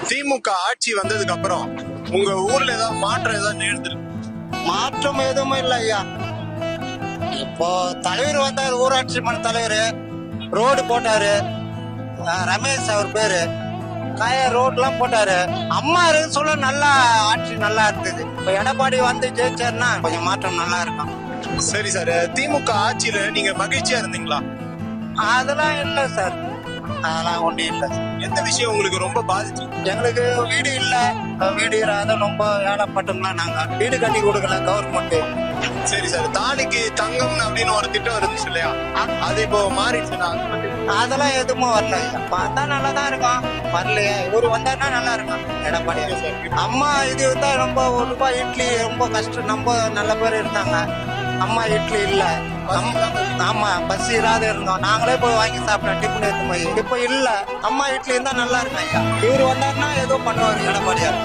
திமுக ஆட்சி வந்ததுக்கு அப்புறம் உங்க ஊர்ல ஏதாவது மாற்றம் ஏதாவது நேர்ந்திருக்கு? மாற்றம் எதுவுமே இல்லை ஐயா. இப்போ தலைவர் வந்தார், ஊராட்சி மன்ற தலைவர் ரோடு போட்டாரு. ரமேஷ் அவர் பேரு ரோட்லாம் போட்டாரு. அம்மா இருக்கு சொல்ல நல்லா ஆட்சி நல்லா இருந்தது. இப்ப எடப்பாடி வந்து ஜெயிச்சாருன்னா கொஞ்சம் மாற்றம் நல்லா இருக்கும். சரி சார், திமுக ஆட்சியில நீங்க மகிழ்ச்சியா இருந்தீங்களா? அதெல்லாம் இல்லை சார், அதெல்லாம் ஒன்றும் இல்லை. எந்த விஷயம் உங்களுக்கு ரொம்ப பாதிச்சு? எங்களுக்கு வீடு இல்ல, வீடு இல்லாத ரொம்ப ஏழைப்பட்டோம்லாம். நாங்க வீடு கட்டி கொடுக்கல கவர்மெண்ட். சரி சார், தாலிக்கு தங்கம் அப்படின்னு ஒரு திட்டம் இருந்துச்சு இல்லையா, அது இப்போ மாறிடுச்சுன்னா அதெல்லாம் எதுவும் வரல. பார்த்தா நல்லா தான் இருக்கும். வரலையே, இவரு வந்தாருன்னா நல்லா இருக்கும் எடப்பாடி. அம்மா இது இருந்தா ரொம்ப ஒரு ரூபாய் இட்லி ரொம்ப கஷ்டம். ரொம்ப நல்ல பேர் இருந்தாங்க. அம்மா இட்லி இல்ல. ஆமா, பஸ் இல்லாத இருந்தோம். நாங்களே போய் வாங்கி சாப்பிட்டோம் டிஃபன் எடுத்து போய். இப்ப இல்ல, அம்மா இட்லி இருந்தா நல்லா இருக்கும் ஐயா. இவரு வந்தாருன்னா ஏதோ பண்ணுவாரு எடப்பாடியார்.